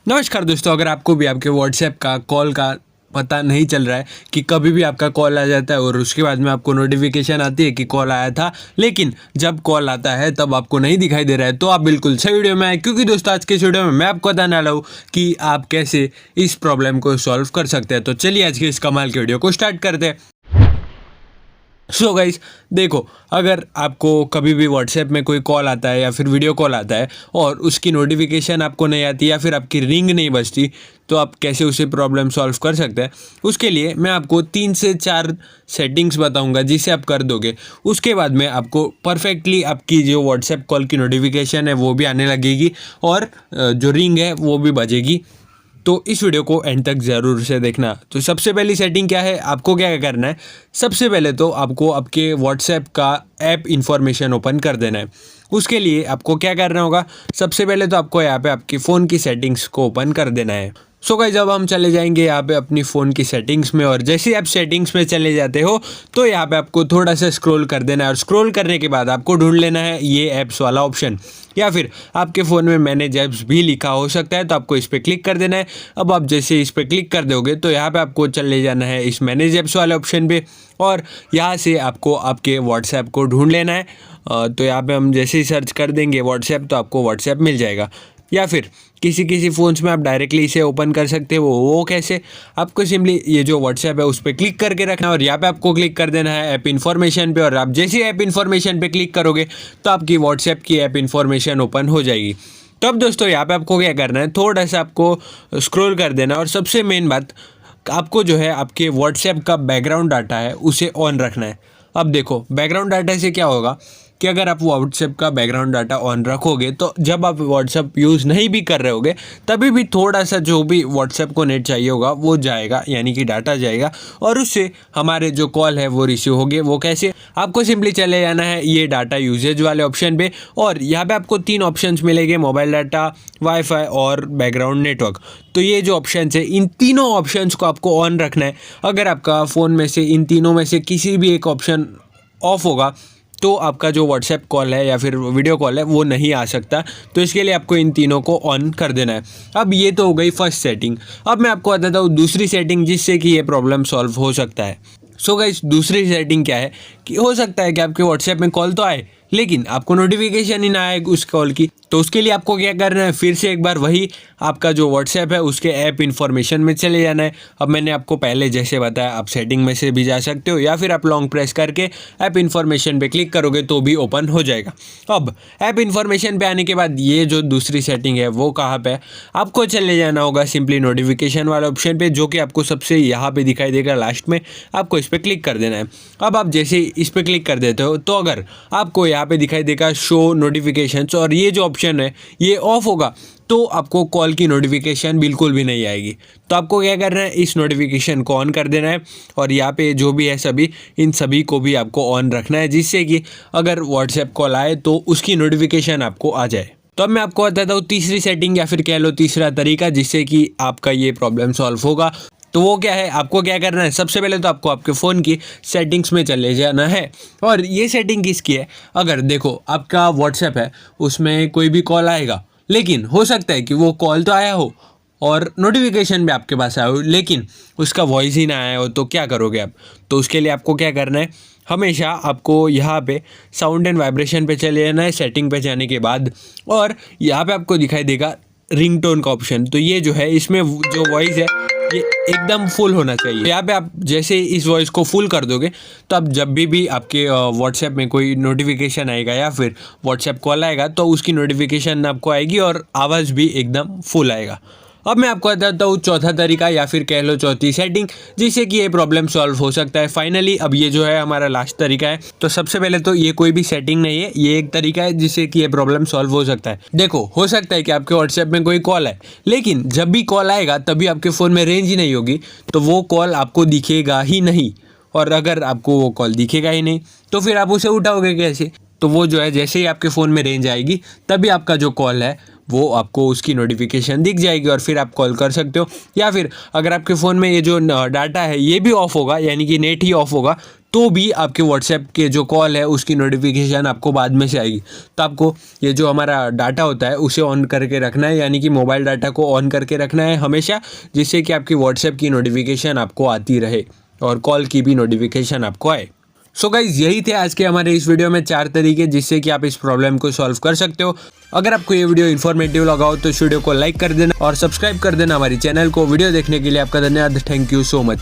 नमस्कार दोस्तों, अगर आपको भी आपके व्हाट्सएप का कॉल का पता नहीं चल रहा है कि कभी भी आपका कॉल आ जाता है और उसके बाद में आपको नोटिफिकेशन आती है कि कॉल आया था, लेकिन जब कॉल आता है तब आपको नहीं दिखाई दे रहा है, तो आप बिल्कुल सही वीडियो में आए। क्योंकि दोस्तों आज के इस वीडियो में मैं आपको बताने वाला हूँ कि आप कैसे इस प्रॉब्लम को सॉल्व कर सकते हैं। तो चलिए आज के इस कमाल के वीडियो को स्टार्ट करते हैं। सो गाइस, देखो, अगर आपको कभी भी व्हाट्सएप में कोई कॉल आता है या फिर वीडियो कॉल आता है और उसकी नोटिफिकेशन आपको नहीं आती या फिर आपकी रिंग नहीं बजती, तो आप कैसे उसे प्रॉब्लम सॉल्व कर सकते हैं। उसके लिए मैं आपको 3 से 4 सेटिंग्स बताऊंगा जिसे आप कर दोगे। उसके बाद में आपको परफेक्टली आपकी जो व्हाट्सएप कॉल की नोटिफिकेशन है वो भी आने लगेगी और जो रिंग है वो भी बजेगी। तो इस वीडियो को एंड तक ज़रूर से देखना। तो सबसे पहली सेटिंग क्या है, आपको क्या करना है। सबसे पहले तो आपको आपके व्हाट्सएप का ऐप इन्फॉर्मेशन ओपन कर देना है। उसके लिए आपको क्या करना होगा, सबसे पहले तो आपको यहाँ पे आपके फ़ोन की सेटिंग्स को ओपन कर देना है। सो गाइस, जब हम चले जाएंगे यहाँ पे अपनी फ़ोन की सेटिंग्स में, और जैसे ही आप सेटिंग्स में चले जाते हो तो यहाँ पे आपको थोड़ा सा स्क्रॉल कर देना है और स्क्रॉल करने के बाद आपको ढूंढ लेना है ये ऐप्स वाला ऑप्शन, या फिर आपके फ़ोन में मैनेज ऐप्स भी लिखा हो सकता है, तो आपको इस पर क्लिक कर देना है। अब आप जैसे इस पर क्लिक कर दोगे तो यहाँ पे आपको चले जाना है इस मैनेज ऐप्स वाले ऑप्शन पे, और यहाँ से आपको आपके व्हाट्सएप को ढूंढ लेना है। तो यहाँ पे हम जैसे ही सर्च कर देंगे व्हाट्सएप तो आपको व्हाट्सएप मिल जाएगा। या फिर किसी फ़ोन्स में आप डायरेक्टली इसे ओपन कर सकते हो। वो कैसे, आपको सिंपली ये जो व्हाट्सएप है उस पर क्लिक करके रखना है और यहाँ पे आपको क्लिक कर देना है ऐप इन्फॉर्मेशन पे, और आप जैसे ही ऐप इन्फॉर्मेशन पे क्लिक करोगे तो आपकी व्हाट्सएप की ऐप इन्फॉर्मेशन ओपन हो जाएगी। तो अब दोस्तों यहाँ पे आपको क्या करना है, थोड़ा सा आपको स्क्रॉल कर देना, और सबसे मेन बात, आपको जो है आपके व्हाट्सएप का बैकग्राउंड डाटा है उसे ऑन रखना है। अब देखो, बैकग्राउंड डाटा से क्या होगा कि अगर आप व्हाट्सएप का बैकग्राउंड डाटा ऑन रखोगे तो जब आप व्हाट्सएप यूज़ नहीं भी कर रहे होगे तभी भी थोड़ा सा जो भी व्हाट्सएप को नेट चाहिए होगा वो जाएगा, यानी कि डाटा जाएगा, और उससे हमारे जो कॉल है वो रिसीव होंगे। वो कैसे, आपको सिंपली चले जाना है ये डाटा यूजेज वाले ऑप्शन पे, और यहाँ पे आपको 3 ऑप्शंस मिलेंगे, मोबाइल डाटा, वाईफाई और बैकग्राउंड नेटवर्क। तो ये जो ऑप्शंस है, इन तीनों ऑप्शंस को आपको ऑन रखना है। अगर आपका फ़ोन में से इन तीनों में से किसी भी एक ऑप्शन ऑफ होगा तो आपका जो व्हाट्सएप कॉल है या फिर वीडियो कॉल है वो नहीं आ सकता। तो इसके लिए आपको इन तीनों को ऑन कर देना है। अब ये तो हो गई फर्स्ट सेटिंग। अब मैं आपको बताता हूँ दूसरी सेटिंग जिससे कि ये प्रॉब्लम सॉल्व हो सकता है। सो गाइस, दूसरी सेटिंग क्या है कि हो सकता है कि आपके व्हाट्सएप में कॉल तो आए लेकिन आपको नोटिफिकेशन ही ना आए उस कॉल की। तो उसके लिए आपको क्या करना है, फिर से एक बार वही आपका जो व्हाट्सएप है उसके ऐप इन्फॉर्मेशन में चले जाना है। अब मैंने आपको पहले जैसे बताया, आप सेटिंग में से भी जा सकते हो या फिर आप लॉन्ग प्रेस करके ऐप इन्फॉर्मेशन पे क्लिक करोगे तो भी ओपन हो जाएगा। अब ऐप इन्फॉर्मेशन पे आने के बाद ये जो दूसरी सेटिंग है वो कहाँ पे है, आपको चले जाना होगा सिंपली नोटिफिकेशन वाले ऑप्शन पे, जो कि आपको सबसे यहाँ पे दिखाई देगा लास्ट में। आपको इस पर क्लिक कर देना है। अब आप जैसे ही इस पर क्लिक कर देते हो तो अगर आपको यहाँ पे दिखाई देगा शो नोटिफिकेशंस, और ये जो ऑप्शन है ये ऑफ होगा तो आपको कॉल की नोटिफिकेशन बिल्कुल भी नहीं आएगी। तो आपको क्या करना है, इस नोटिफिकेशन को ऑन कर देना है, और यहाँ पे जो भी है सभी, इन सभी को भी आपको ऑन रखना है, जिससे कि अगर व्हाट्सएप कॉल आए तो उसकी नोटिफिकेशन आपको आ जाए। तो अब मैं आपको बताता हूँ तीसरी सेटिंग या फिर कह लो तीसरा तरीका जिससे कि आपका ये प्रॉब्लम सॉल्व होगा। तो वो क्या है, आपको क्या करना है, सबसे पहले तो आपको आपके फ़ोन की सेटिंग्स में चले जाना है। और ये सेटिंग किसकी है, अगर देखो आपका व्हाट्सएप है उसमें कोई भी कॉल आएगा, लेकिन हो सकता है कि वो कॉल तो आया हो और नोटिफिकेशन भी आपके पास आया हो लेकिन उसका वॉइस ही ना आया हो, तो क्या करोगे आप। तो उसके लिए आपको क्या करना है, हमेशा आपको यहाँ पे साउंड एंड वाइब्रेशन पे चले जाना है सेटिंग पे जाने के बाद, और यहाँ पे आपको दिखाई देगा रिंगटोन का ऑप्शन। तो ये जो है इसमें जो वॉइस है ये एकदम फुल होना चाहिए। यहाँ पे आप जैसे इस वॉइस को फुल कर दोगे तो आप जब भी आपके व्हाट्सएप में कोई नोटिफिकेशन आएगा या फिर व्हाट्सएप कॉल आएगा तो उसकी नोटिफिकेशन आपको आएगी और आवाज़ भी एकदम फुल आएगा। अब मैं आपको बताता हूँ चौथा तरीका या फिर कह लो चौथी सेटिंग जिससे कि ये प्रॉब्लम सॉल्व हो सकता है फाइनली। अब ये जो है हमारा लास्ट तरीका है। तो सबसे पहले तो ये कोई भी सेटिंग नहीं है, ये एक तरीका है जिससे कि ये प्रॉब्लम सॉल्व हो सकता है। देखो, हो सकता है कि आपके व्हाट्सएप में कोई कॉल है लेकिन जब भी कॉल आएगा तभी आपके फ़ोन में रेंज ही नहीं होगी, तो वो कॉल आपको दिखेगा ही नहीं, और अगर आपको वो कॉल दिखेगा ही नहीं तो फिर आप उसे उठाओगे कैसे। तो वो जो है जैसे ही आपके फ़ोन में रेंज आएगी तभी आपका जो कॉल है वो आपको उसकी नोटिफिकेशन दिख जाएगी और फिर आप कॉल कर सकते हो। या फिर अगर आपके फ़ोन में ये जो डाटा है ये भी ऑफ होगा, यानी कि नेट ही ऑफ होगा, तो भी आपके व्हाट्सएप के जो कॉल है उसकी नोटिफिकेशन आपको बाद में से आएगी। तो आपको ये जो हमारा डाटा होता है उसे ऑन करके रखना है, यानी कि मोबाइल डाटा को ऑन करके रखना है हमेशा, जिससे कि आपकी व्हाट्सएप की नोटिफिकेशन आपको आती रहे और कॉल की भी नोटिफिकेशन आपको आए। सो गाइज, यही थे आज के हमारे इस वीडियो में 4 तरीके जिससे कि आप इस प्रॉब्लम को सॉल्व कर सकते हो। अगर आपको ये वीडियो इन्फॉर्मेटिव लगा हो तो इस वीडियो को लाइक कर देना और सब्सक्राइब कर देना हमारे चैनल को। वीडियो देखने के लिए आपका धन्यवाद। Thank you so much.